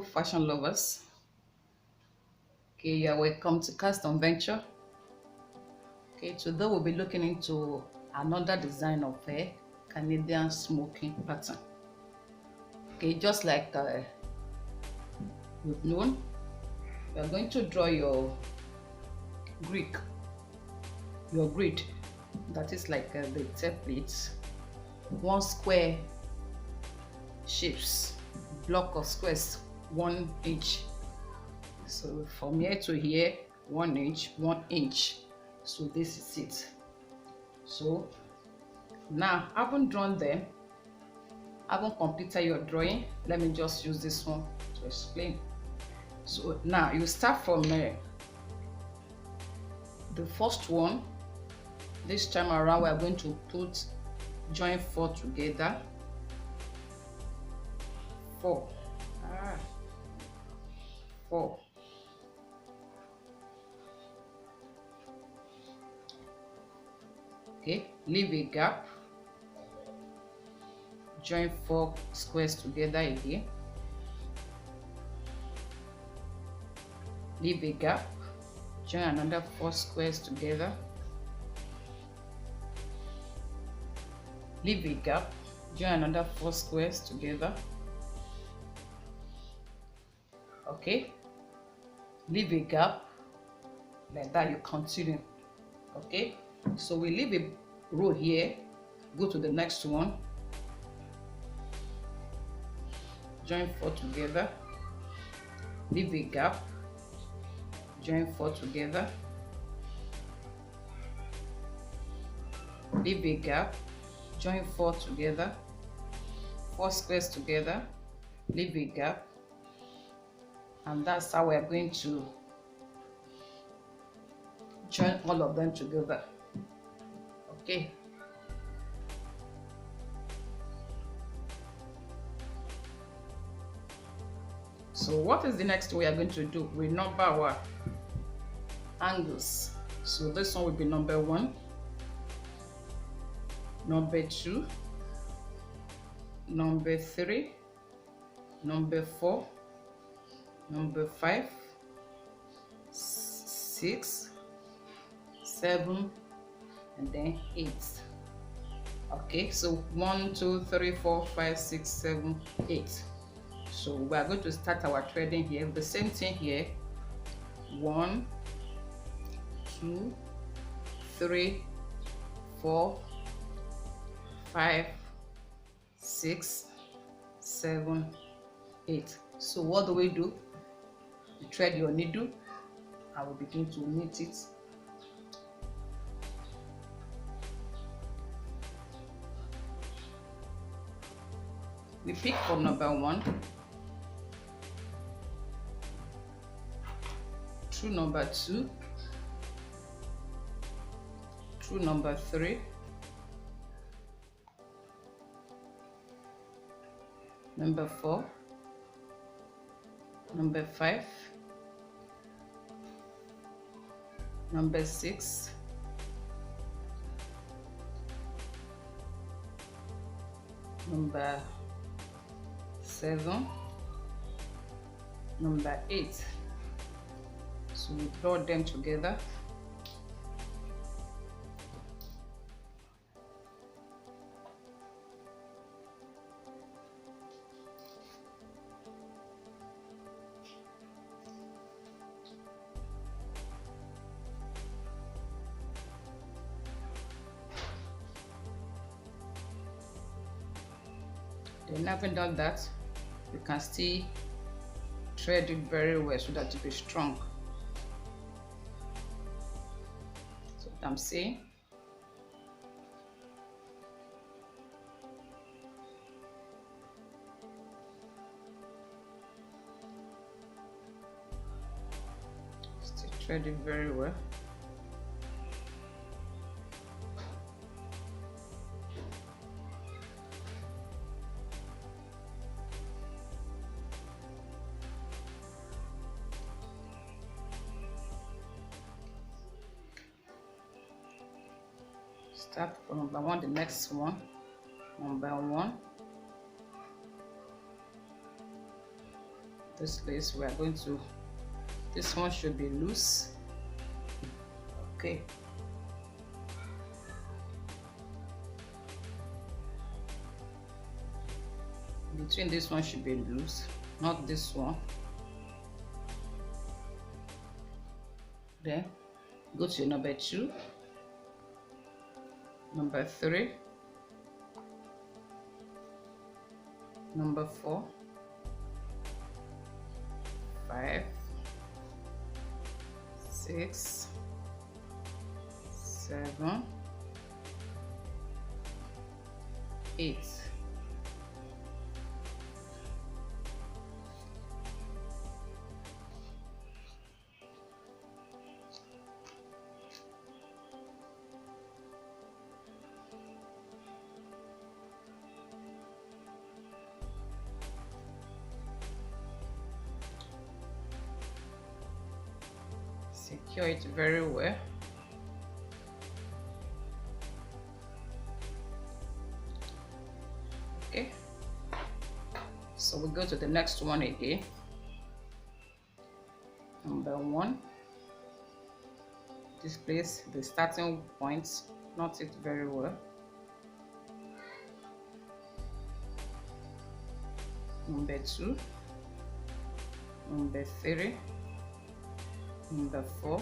fashion lovers. Okay, you're welcome to Custom Venture. Okay, today we'll be looking into another design of a Canadian smoking pattern. Okay, just like we've known, we are going to draw your Greek, your grid. That is like the template. One square shapes, block of squares, 1 inch. So from here to here, 1 inch, 1 inch. So this is it. So now, having drawn them, having completed your drawing, let me just use this one to explain. So now you start from the first one. This time around, we are going to join 4 together. 4. 4. Okay, leave a gap. Join 4 squares together again. Leave a gap. Join another 4 squares together. Leave a gap. Join another 4 squares together. Okay, leave a gap. Like that, you continue. Okay, so we leave a row here, go to the next one, join 4 together, leave a gap, join 4 together, leave a gap, join 4 together, 4 squares together, leave a gap, and that's how we're going to join all of them together. Okay, so what is the next we are going to do? We number our angles. So this one will be number 1, number 2, number 3, number 4, number 5, 6, 7, and then 8. Okay, so 1, 2, 3, 4, 5, 6, 7, 8. So we are going to start our threading here. The same thing here. 1, 2, 3, 4, 5, 6, 7, 8. So what do? You thread your needle. I will begin to knit it. We pick from number 1 through number 2, through number 3, number 4, number 5, number 6, number 7, number 8. So we draw them together. Then having done that, you can still thread it very well so that it be strong. So what I'm saying. Still thread it very well. Start from number 1, the next one, number 1, this lace, we are going to, this one should be loose. Okay, between this one should be loose, not this one. Then go to number 2, number 3, number 4, 5, 6, 7, 8. Secure it very well. Okay, so we go to the next one again. Number 1, this place, the starting point, knot it very well. Number 2, number 3, number 4,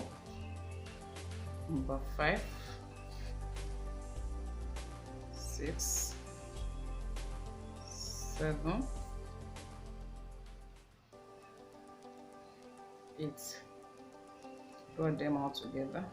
number 5, 6, 7, 8. Draw them all together.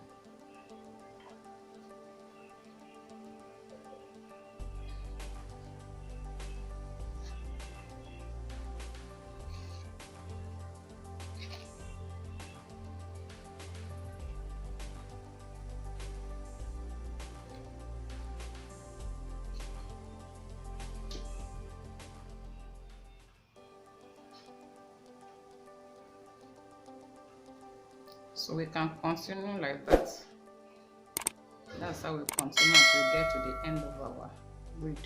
So we can continue like that. That's how we continue until we get to the end of our braid.